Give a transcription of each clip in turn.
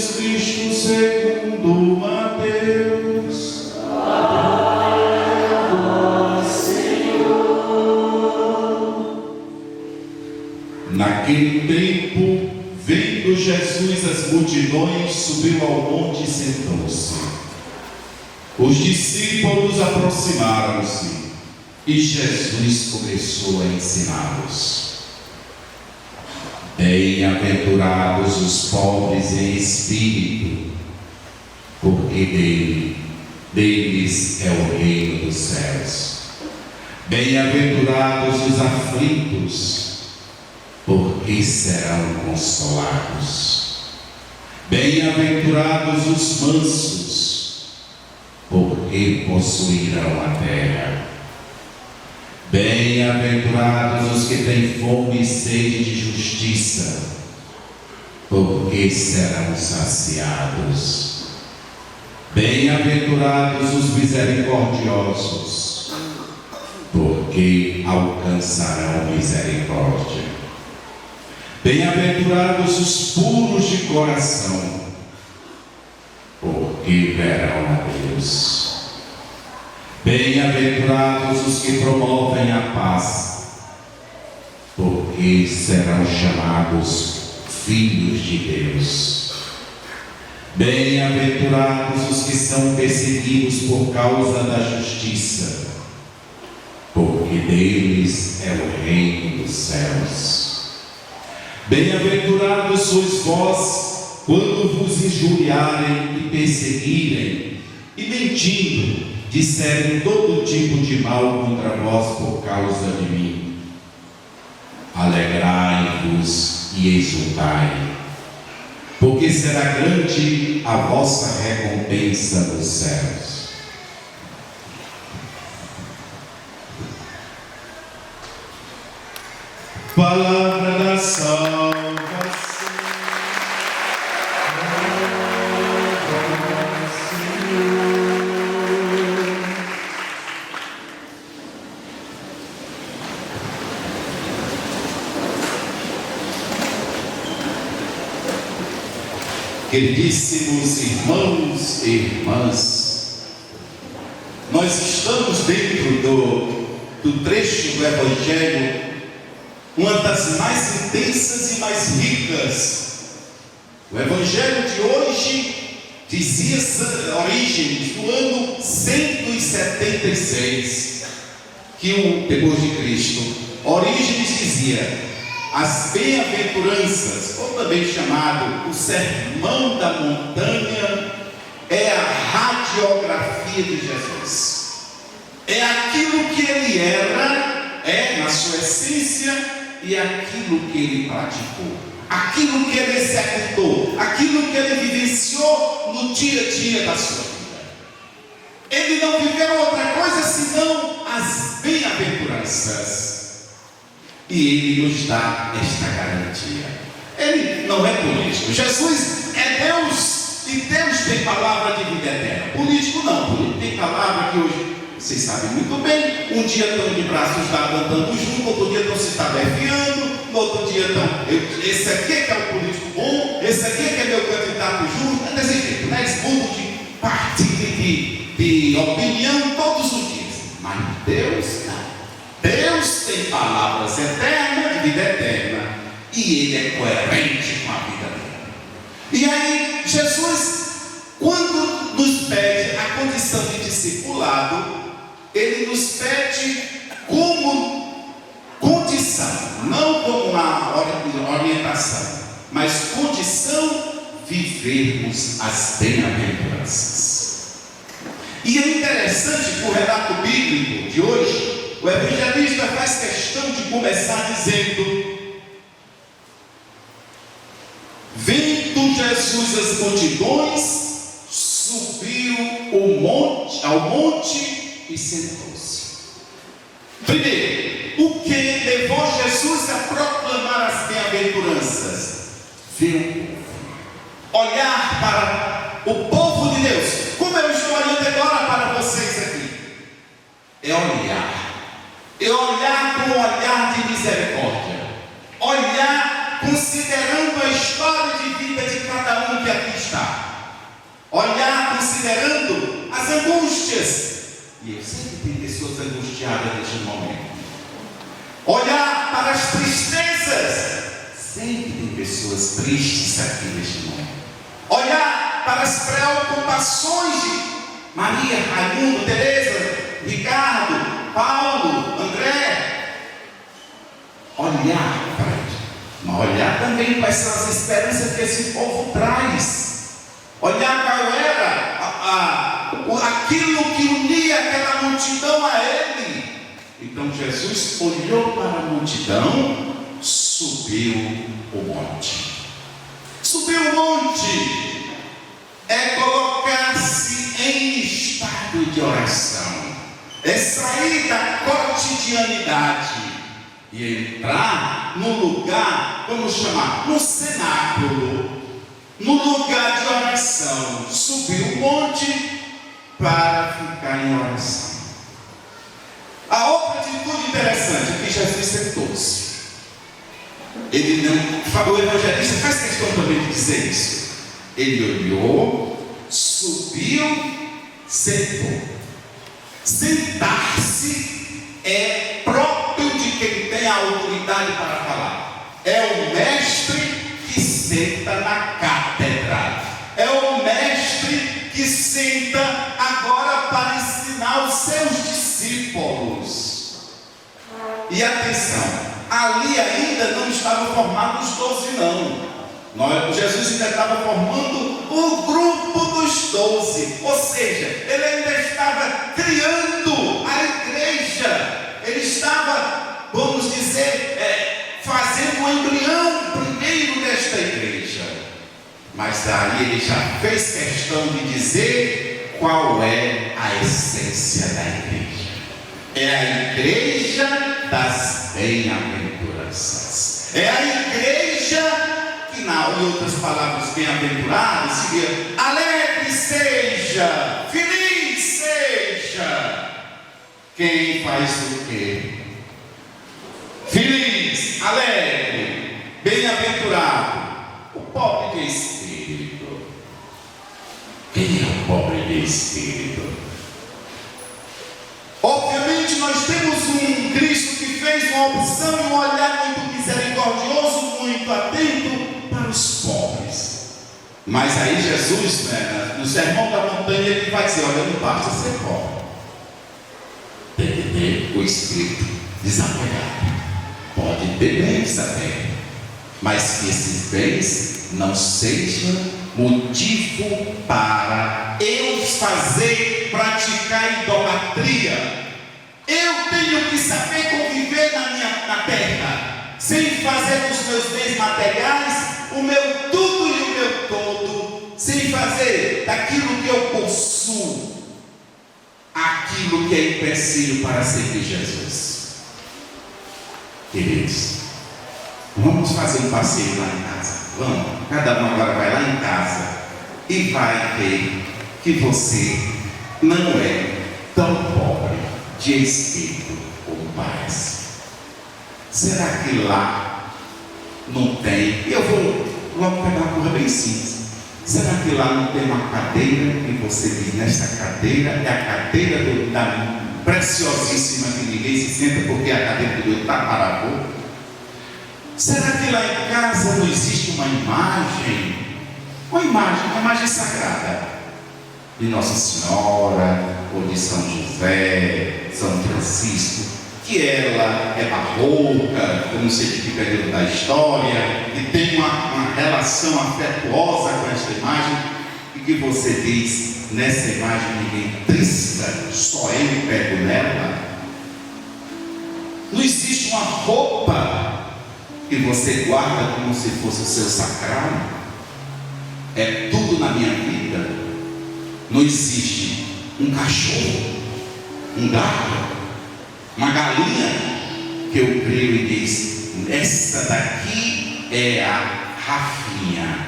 Jesus Cristo segundo Mateus. Glória a vós, Senhor. Naquele tempo, vendo Jesus as multidões, subiu ao monte e sentou-se. Os discípulos aproximaram-se e Jesus começou a ensiná-los. Bem-aventurados os pobres em espírito, porque deles é o reino dos céus. Bem-aventurados os aflitos, porque serão consolados. Bem-aventurados os mansos, porque possuirão a terra. Bem-aventurados os que têm fome e sede de justiça, porque serão saciados. Bem-aventurados os misericordiosos, porque alcançarão misericórdia. Bem-aventurados os puros de coração, porque verão a Deus. Bem-aventurados os que promovem a paz, porque serão chamados filhos de Deus. Bem-aventurados os que são perseguidos por causa da justiça, porque deles é o reino dos céus. Bem-aventurados sois vós, quando vos injuriarem e perseguirem, e mentindo, disserem todo tipo de mal contra vós por causa de mim. Alegrai-vos e exultai, porque será grande a vossa recompensa nos céus. Palavra da salvação. Queridíssimos irmãos e irmãs, nós estamos dentro do trecho do Evangelho, uma das mais intensas e mais ricas. O Evangelho de hoje dizia Orígenes, no ano 176, depois de Cristo, Orígenes dizia: as bem-aventuranças, ou também chamado o Sermão da Montanha, é a radiografia de Jesus. É aquilo que ele era, na sua essência, e aquilo que ele praticou, aquilo que ele executou, aquilo que ele vivenciou no dia a dia da sua vida. Ele não viveu outra coisa senão as bem-aventuranças. E ele nos dá esta garantia. Ele não é político. Jesus é Deus, e Deus tem palavra de vida eterna. Político não, político tem palavra que hoje, vocês sabem muito bem, um dia estão de braços dados andando junto, outro dia estão se tabefiando, no outro dia estão, esse aqui é que é o político bom, esse aqui é que é meu candidato justo, é desse jeito, né? Eles mudam de partido, de opinião todos os dias. Mas Deus não. Deus tem palavras eternas de vida eterna, e Ele é coerente com a vida dele. E aí, Jesus, quando nos pede a condição de discipulado, Ele nos pede como condição, não como uma orientação, mas condição, vivermos as bem-aventuranças. E é interessante que o relato bíblico de hoje, o evangelista faz questão de começar dizendo: vendo Jesus as multidões, subiu ao monte e sentou-se. Primeiro, o que levou Jesus a proclamar as bem-aventuranças? Ver o povo, olhar para o povo de Deus, como eu estou olhando agora para vocês aqui. É olhar com um olhar de misericórdia, olhar considerando considerando a história de vida de cada um que aqui está. Olhar considerando as angústias. E eu sei que tem pessoas angustiadas neste momento. Olhar para as tristezas. Sei que tem pessoas tristes aqui neste momento. Olhar para as preocupações de Maria, Raimundo, Teresa, Ricardo, Paulo, André. Olhar para isso. Mas olhar também quais são as esperanças que esse povo traz. Olhar qual era aquilo que unia aquela multidão a ele. Então Jesus olhou para a multidão, subiu o monte. Subir o monte é colocar-se em estado de oração, é sair da cotidianidade e entrar no lugar, vamos chamar, no cenáculo, no lugar de oração. Subir o monte para ficar em oração. A outra atitude interessante é que Jesus sentou-se. Ele não, o evangelista faz questão também de dizer isso. Ele olhou, subiu, sentou. Sentar-se é próprio de quem tem a autoridade para falar. É o mestre que senta na cátedra. É o mestre que senta agora para ensinar os seus discípulos. E atenção, ali ainda não estavam formados os 12, não. Jesus ainda estava formando o grupo dos 12. Ou seja, ele ainda estava criando a igreja. Ele estava, vamos dizer, fazendo o embrião primeiro desta igreja. Mas daí ele já fez questão de dizer qual é a essência da igreja. É a igreja das bem-aventuranças. É a igreja que, em outras palavras, bem-aventurado seria alegre seja, feliz seja. Quem faz o quê? Feliz, alegre, bem-aventurado. O pobre de espírito. Quem é o pobre de espírito? Obviamente nós temos um Cristo que fez uma opção e um olhar muito misericordioso, muito atento para os pobres. Mas aí Jesus, no Sermão da Montanha, ele vai dizer: olha, não basta ser pobre, tem que ter o espírito desapoiado. Pode ter bens também, mas que esses bens não sejam motivo para eu praticar idolatria. Eu tenho que saber conviver na terra, sem fazer dos meus bens materiais o meu tudo e o meu todo, sem fazer daquilo que eu possuo aquilo que é empecilho para servir Jesus. Queridos, vamos fazer um passeio lá em casa. Vamos, cada um agora vai lá em casa e vai ver que você não é tão pobre de espírito como parece. Será que lá não tem? Eu vou logo pegar uma coisa bem simples. Será que lá não tem uma cadeira e você diz: nesta cadeira é a cadeira da preciosíssima que ninguém se senta porque a cadeira do Deus está para pouco? Será que lá em casa não existe uma imagem sagrada de Nossa Senhora ou de São José, São Francisco, que ela é barroca, como se fica dentro da história, e tem uma relação afetuosa com esta imagem, e que você diz: nessa imagem ninguém trisca, só eu pego nela? Não existe uma roupa que você guarda como se fosse o seu sacrário? É tudo na minha vida. Não existe um cachorro, um gato, uma galinha que eu creio e diz: essa daqui é a Rafinha,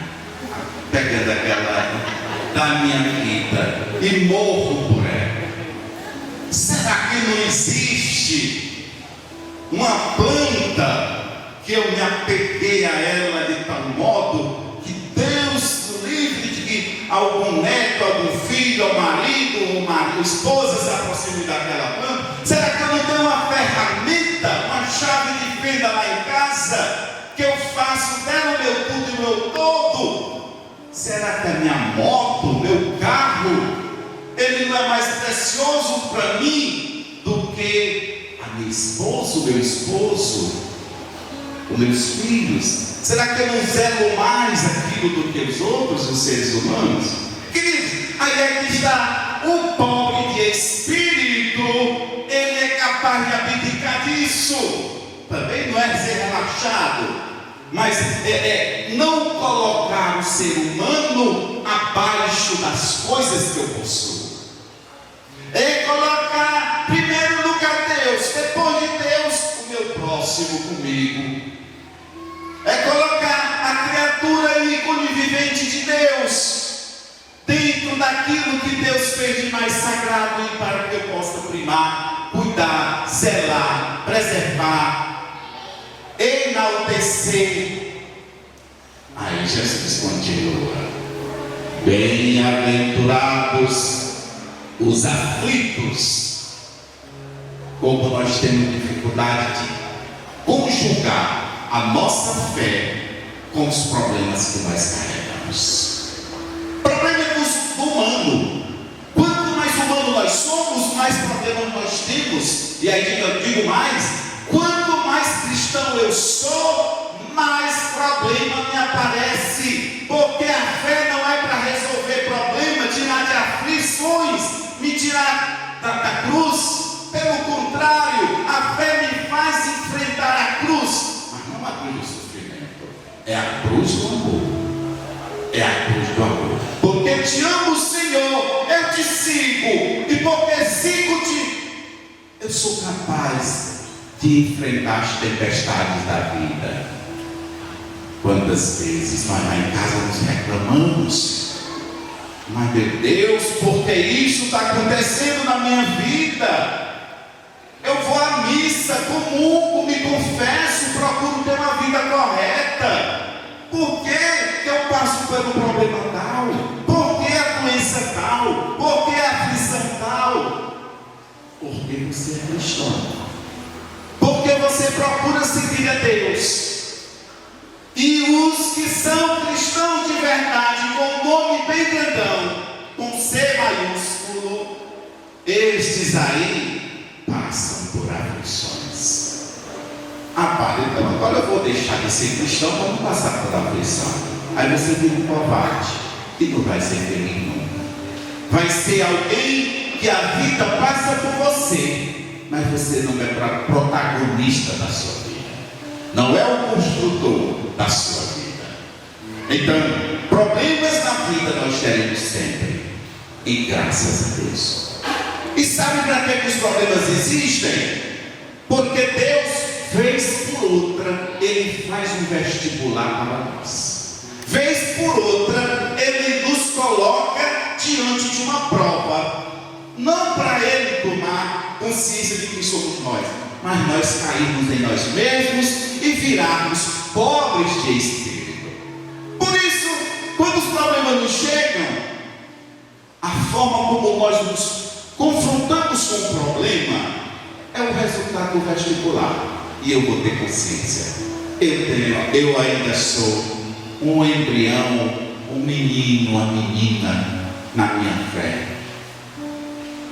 pegando aquela da minha vida e morro por ela. Será que não existe uma planta que eu me apeguei a ela de tal modo que Deus livre de que algum neto, algum filho, ou marido, ou esposa se aproxime daquela planta? Será que eu não tenho uma ferramenta, uma chave de fenda lá em casa, que eu faço dela o meu tudo e o meu todo? Será que a minha moto, meu carro, ele não é mais precioso para mim do que a minha esposa, o meu esposo, os meus filhos? Será que eu não zelo mais aquilo do que os outros, os seres humanos? Queridos, aí é que está o pobre de espírito. Ele é capaz de abdicar disso. Também não é ser relaxado, mas não colocar o ser humano abaixo das coisas que eu possuo. É colocar primeiro lugar Deus, depois de Deus o meu próximo comigo. É colocar a criatura ícone vivente de Deus dentro daquilo que Deus fez de mais sagrado, e para que eu possa primar, cuidar, zelar, preservar, enaltecer. Aí Jesus continua: bem-aventurados os aflitos. Como nós temos dificuldade de conjugar a nossa fé com os problemas que nós carregamos. Problemas do humano. Quanto mais humano nós somos, mais problemas nós temos. E aí eu digo mais: quanto mais cristão eu sou, mais problema me aparece. Porque a fé não é para resolver problema, tirar de aflições, me tirar da cruz. Pelo contrário, a fé me faz enfrentar a cruz. Mas não a cruz do sofrimento, é a cruz do amor. É a cruz do amor. Porque te amo, Senhor, eu te sigo. E porque sigo-te, eu sou capaz de enfrentar as tempestades da vida. Quantas vezes nós lá em casa nos reclamamos: mas meu Deus, por que isso está acontecendo na minha vida? Eu vou à missa, comungo, me confesso, procuro ter uma vida correta. Por que eu passo pelo problema tal? Por que a doença tal? Por que a aflição tal? Porque você é cristão. Porque você procura seguir a Deus. E os que são cristãos de verdade, com o nome bem grandão, com C maiúsculo, estes aí passam por aflições. Pai, então agora eu vou deixar de ser cristão para não passar por aflição. Aí você vira um covarde, e não vai ser feliz nunca. Vai ser alguém que a vida passa por você, mas você não é protagonista da sua vida. Não é o construtor da sua vida. Então, problemas na vida nós teremos sempre, e graças a Deus. E sabe para que os problemas existem? Porque Deus, vez por outra, Ele faz um vestibular para nós. Vez por outra, Ele nos coloca diante de uma prova. Não para Ele tomar consciência de quem somos nós, mas nós cairmos em nós mesmos e virarmos pobres de espírito. Por isso, quando os problemas nos chegam, a forma como nós nos confrontamos com o problema é o resultado do vestibular. E eu vou ter consciência: eu ainda sou um embrião, um menino, uma menina na minha fé.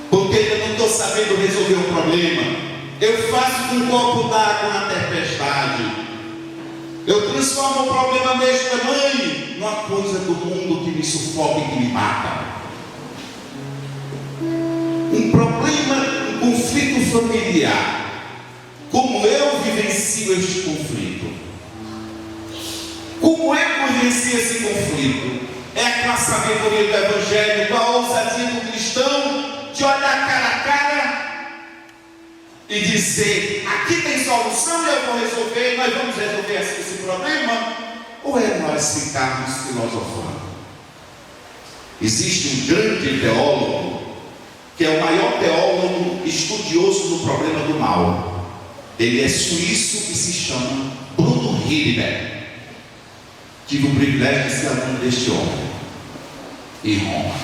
Porque eu não estou sabendo resolver o problema. Eu faço com um copo d'água na tempestade. Eu transformo o problema deste tamanho numa coisa do mundo que me sufoca e que me mata. Um problema, um conflito familiar. Como eu vivencio este conflito? Como é que eu vivencio esse conflito? É com a sabedoria do Evangelho, com a ousadia do cristão, de olhar cara a cara e dizer: aqui tem solução e eu vou resolver, nós vamos resolver esse problema? Ou é nós ficarmos filosofando? Existe um grande teólogo, que é o maior teólogo estudioso do problema do mal. Ele é suíço e se chama Bruno Hildebert. Tive o privilégio de ser aluno deste homem em Roma.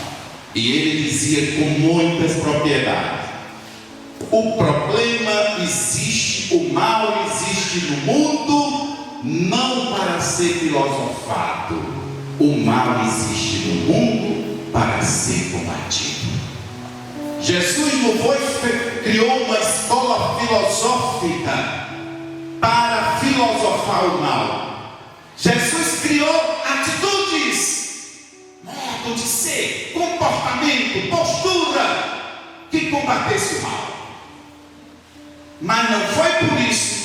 E ele dizia com muitas propriedades: o problema existe, o mal existe no mundo, não para ser filosofado. O mal existe no mundo para ser combatido. Jesus não criou uma escola filosófica para filosofar o mal. Jesus criou atitudes, modo de ser, comportamento, postura que combatesse o mal. Mas não foi por isso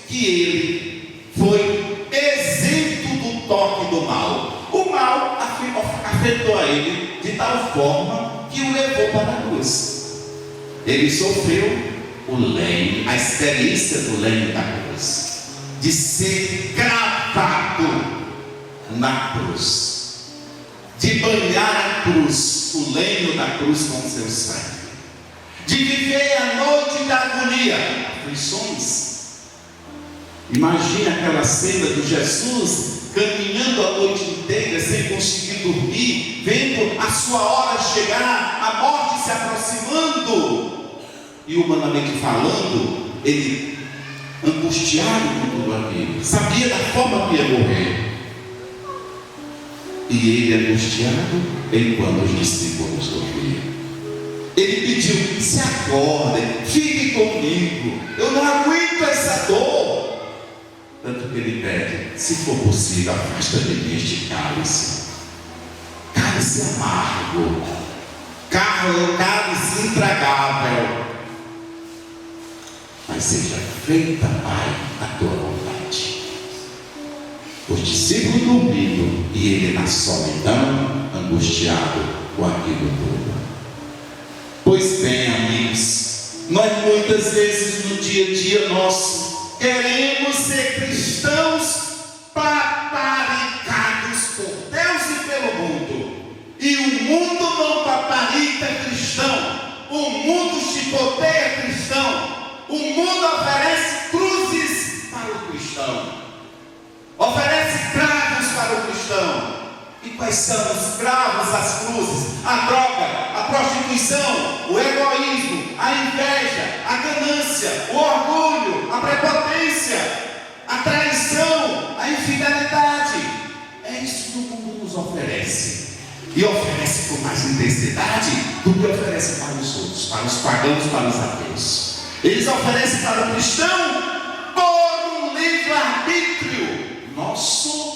que ele foi isento do toque do mal. O mal afetou a ele de tal forma que o levou para a cruz. Ele sofreu o lenho, a experiência do lenho da cruz, de ser cravado na cruz, de banhar a cruz, o lenho da cruz com seu sangue, de viver a noite da agonia, aflições. Imagina aquela cena de Jesus caminhando a noite inteira sem conseguir dormir, vendo a sua hora chegar, a morte se aproximando, e humanamente falando, ele angustiado com tudo aquilo, sabia da forma que ia morrer, e ele angustiado enquanto os discípulos dormiam. Ele pediu: se acordem, fiquem comigo, eu não aguento essa dor. Tanto que ele pede: se for possível, afasta de mim este cálice, cálice amargo, cálice intragável, mas seja feita, Pai, a tua vontade. Os discípulos dormindo e ele na solidão, angustiado com aquilo tudo. Pois bem, amigos, nós muitas vezes no dia a dia nosso queremos ser cristãos paparicados por Deus e pelo mundo. E o mundo não paparica cristão. O mundo chicoteia cristão. O mundo oferece cruzes para o cristão. Oferece cravos para o cristão. E quais são os cravos, as cruzes? A droga, a prostituição, o egoísmo, a inveja, a ganância, o orgulho, a prepotência, a traição, a infidelidade. É isso que o mundo nos oferece. E oferece com mais intensidade do que oferece para os outros, para os pagãos, para os ateus. Eles oferecem para o cristão por um livre-arbítrio nosso,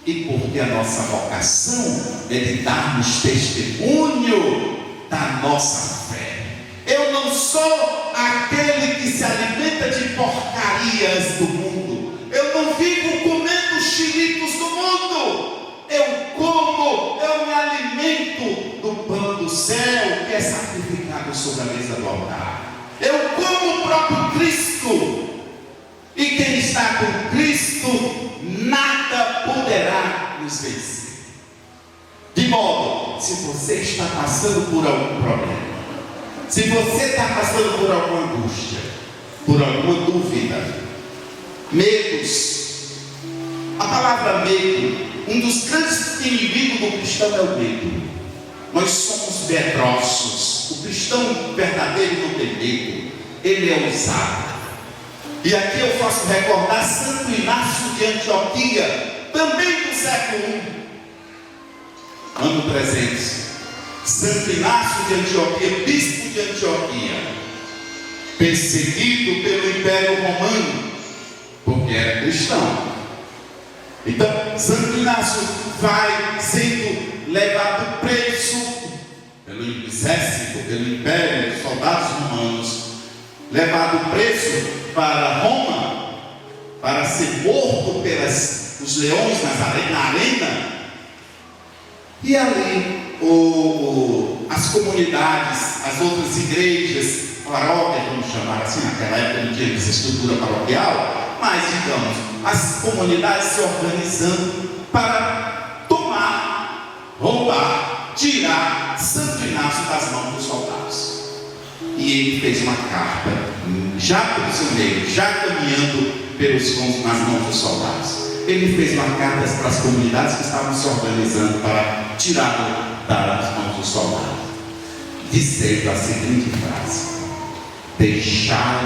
e porque a nossa vocação é de darmos testemunho da nossa fé. Eu não sou aquele que se alimenta de porcarias do mundo. Eu não vivo comendo chilitos do mundo. Eu me alimento do pão do céu que é sacrificado sobre a mesa do altar. Eu como o próprio Cristo. E quem está com Cristo, nada poderá nos vencer. De modo, se você está passando por algum problema, se você está passando por alguma angústia, por alguma dúvida, medos, a palavra medo, um dos grandes inimigos do cristão é o medo. Nós somos medrosos. O cristão verdadeiro não tem medo, ele é ousado. E aqui eu faço recordar Santo Inácio de Antioquia, também do século I, ano 300. Santo Inácio de Antioquia, bispo de Antioquia, perseguido pelo Império Romano, porque era cristão. Então, Santo Inácio vai sendo levado preso pelo exército, pelo Império, os soldados romanos, levado preso para Roma, para ser morto pelos leões na arena. E ali as comunidades, as outras igrejas, paróquias, vamos chamar assim, naquela época não tinha essa estrutura paroquial, mas digamos, as comunidades se organizando para tomar, roubar, tirar Santo Inácio das mãos dos soldados. E ele fez uma carta já prisioneiro, já caminhando nas mãos dos soldados. Ele fez lá cartas para as comunidades que estavam se organizando para tirá-lo das mãos dos soldados, dizendo a seguinte frase: deixai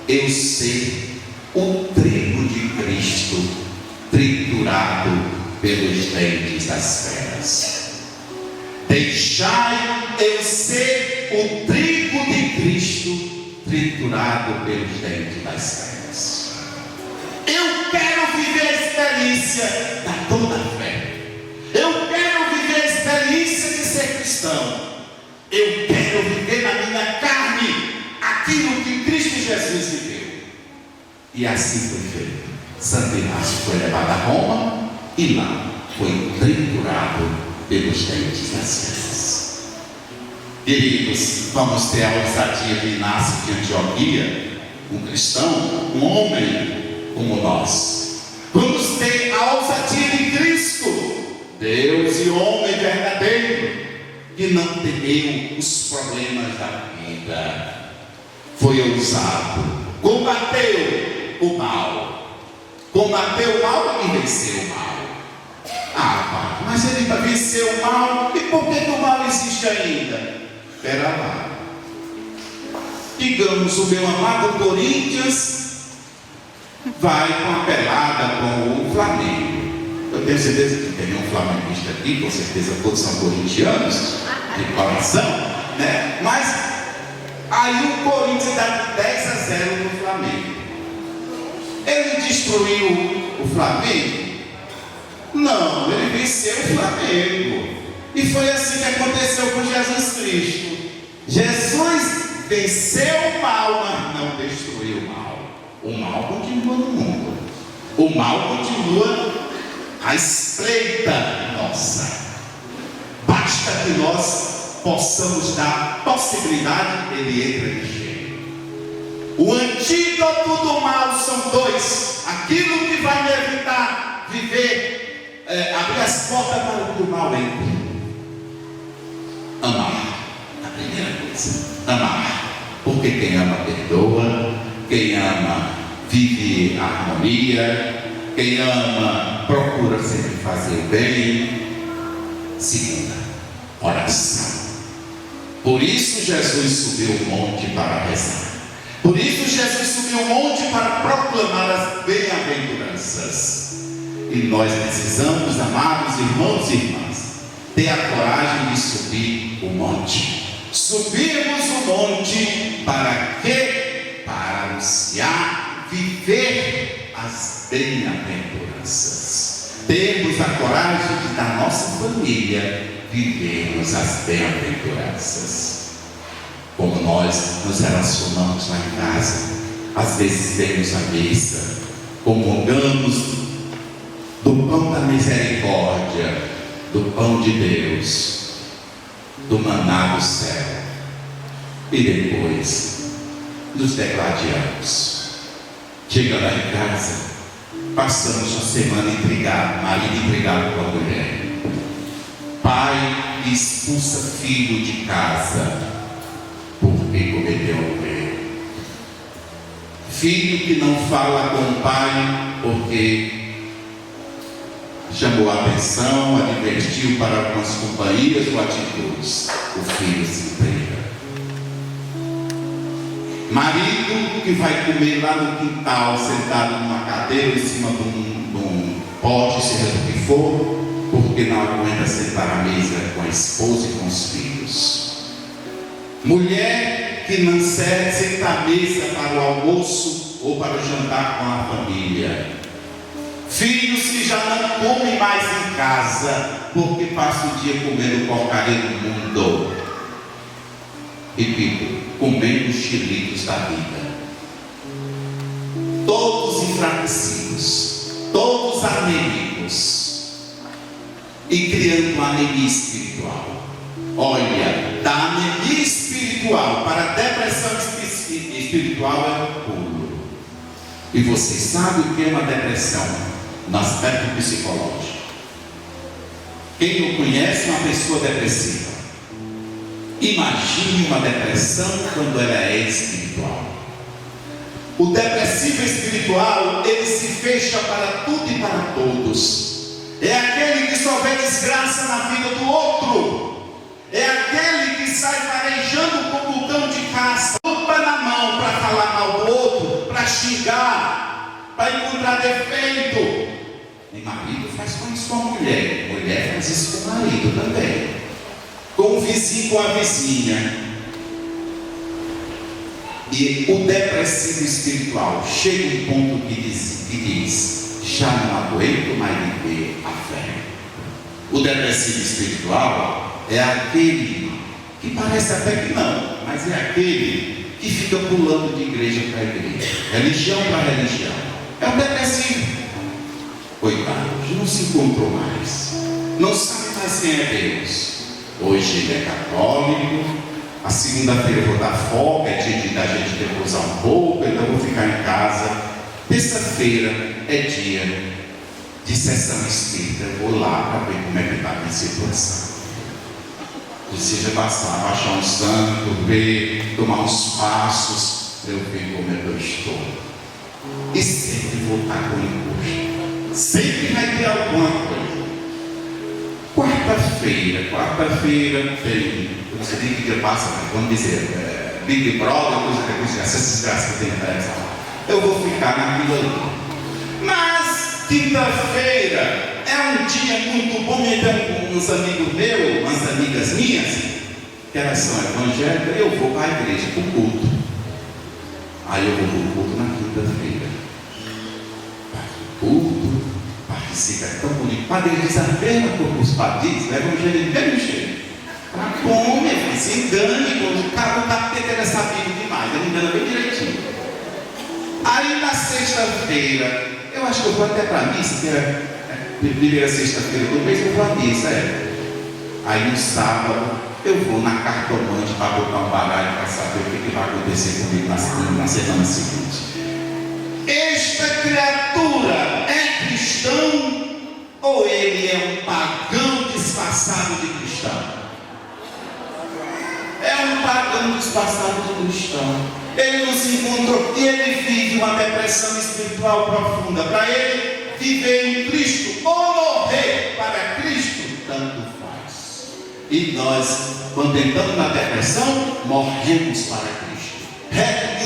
eu ser o trigo de Cristo, triturado pelos dentes das feras. Deixai eu ser o trigo de Cristo, triturado pelos dentes das feras. Eu quero viver a experiência da toda a fé. Eu quero viver a experiência de ser cristão. Eu quero viver na minha carne aquilo que Cristo Jesus viveu. E assim foi feito. Santo Inácio foi levado a Roma e lá foi triturado pelos dentes das feras. Queridos, vamos ter a ousadia de Inácio de Antioquia, um cristão, um homem como nós. Vamos ter a ousadia de Cristo, Deus e homem verdadeiro, que não temeu os problemas da vida. Foi ousado, combateu o mal e venceu o mal. Ah, pai, mas ele venceu o mal, e por que o mal existe ainda? Espera lá. Digamos, o meu amado Corinthians vai com a pelada com o Flamengo. Eu tenho certeza que tem um flamenguista aqui, com certeza todos são corintianos de coração, né? Mas aí o Corinthians dá 10-0 no Flamengo. Ele destruiu o Flamengo? Não, ele venceu o Flamengo. E foi assim que aconteceu com Jesus Cristo. Jesus venceu o mal, mas não destruiu o mal. O mal continua no mundo. O mal continua à espreita nossa. Basta que nós possamos dar possibilidade, ele entra de jeito. O antídoto do mal são dois. Aquilo que vai me evitar viver, abrir as portas para que o mal entre. Amar. A primeira coisa, amar. Porque quem ama perdoa, quem ama vive a harmonia, quem ama procura sempre fazer o bem. Segunda, oração. Por isso Jesus subiu o monte para rezar. Por isso Jesus subiu o monte para proclamar as bem-aventuranças. E nós precisamos, amados irmãos e irmãs, ter a coragem de subir o monte. Subirmos o monte para quê? Para anunciar, viver as bem-aventuranças. Termos a coragem de, da nossa família, vivermos as bem-aventuranças. Como nós nos relacionamos lá em casa, às vezes temos a mesa, comungamos do pão da misericórdia, do pão de Deus, do maná do céu, e depois nos degladiamos. Chega lá em casa, passamos uma semana intrigado, marido intrigado com a mulher, pai que expulsa filho de casa porque cometeu um erro, filho que não fala com o pai porque chamou a atenção, advertiu para algumas companhias ou atitudes, o filho se entrega. Marido que vai comer lá no quintal, sentado numa cadeira em cima de um pote, seja do que for, porque não aguenta sentar à mesa com a esposa e com os filhos. Mulher que não senta à mesa para o almoço ou para o jantar com a família. Filhos que já não comem mais em casa, porque passam o dia comendo porcaria do mundo. Repito, comendo os chilitos da vida. Todos enfraquecidos, todos anêmicos, e criando uma anemia espiritual. Olha, da anemia espiritual para a depressão espiritual é um pulo. E vocês sabem o que é uma depressão no aspecto psicológico. Quem não conhece uma pessoa depressiva, imagine uma depressão quando ela é espiritual. O depressivo espiritual, ele se fecha para tudo e para todos. É aquele que só vê desgraça na vida do outro. É aquele que sai farejando como cão de caça, lupa na mão para falar mal do outro, para xingar, para encontrar defeito. E marido faz isso com a mulher, mulher faz isso com o marido também, com o vizinho, com a vizinha. E o depressivo espiritual chega um ponto que diz: já não aguento mais viver a fé. O depressivo espiritual é aquele que parece até que não, mas é aquele que fica pulando de igreja para igreja, religião para religião. É o depressivo. Coitado, não se encontrou mais, não sabe mais quem é Deus. Hoje ele é católico. A segunda-feira eu vou dar folga, é dia da gente repousar um pouco, então eu vou ficar em casa. Terça-feira é dia de sessão espírita, eu vou lá para ver como é que está a minha situação. Precisa baixar um santo, ver, tomar uns passos, para eu ver como é que eu estou. E sempre voltar com encosto. Sempre vai ter alguma coisa. Quarta-feira tem, eu não sei nem que dia passa, mas vamos dizer, Big Brother, essa desgraça que tem na televisão. Eu vou ficar naquilo ali. Mas quinta-feira é um dia muito bom, então uns amigos meus, umas amigas minhas, que elas são evangélicas, eu vou para a igreja, para o culto. Aí eu vou para o culto na quinta-feira. Culto, participa, é tão bonito. Padre diz a mesma coisa que os padres, o evangelho do mesmo jeito. Tá bom, meu filho, se engane, quando o cara não está tentando saber demais, ele engana bem direitinho. Aí na sexta-feira, eu acho que eu vou até para a missa, que é primeira sexta-feira do mês, eu vou à missa, Aí no sábado, eu vou na cartomante para botar um baralho para saber o que vai acontecer comigo na semana seguinte. Esta criatura é cristão ou ele é um pagão disfarçado de cristão? É um pagão disfarçado de cristão. Ele não se encontrou e ele vive uma depressão espiritual profunda. Para ele, viver em Cristo ou morrer para Cristo, tanto faz. E nós, quando entramos na depressão, morremos para Cristo.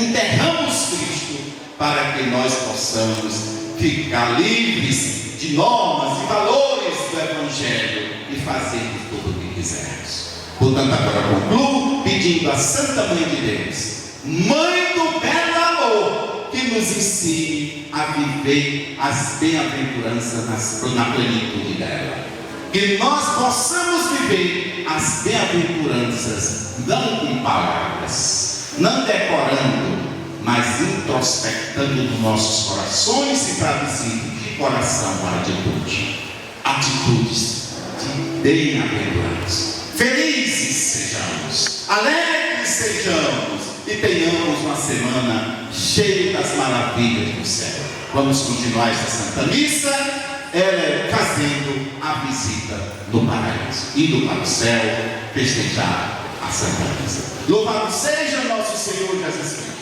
Enterramos Cristo para que nós possamos ficar livres de normas e valores do Evangelho e fazermos tudo o que quisermos. Portanto, agora concluo pedindo à Santa Mãe de Deus, Mãe do belo amor, que nos ensine a viver as bem-aventuranças na plenitude dela. Que nós possamos viver as bem-aventuranças não com palavras, não decorando, mas introspectando nos nossos corações e traduzindo de coração para atitude. Atitudes de bem-aventurança. Felizes sejamos, alegres sejamos e tenhamos uma semana cheia das maravilhas do céu. Vamos continuar esta Santa Missa, fazendo a visita no paraíso, indo para o céu, festejar a Santa Missa. Louvado seja nosso Senhor Jesus Cristo.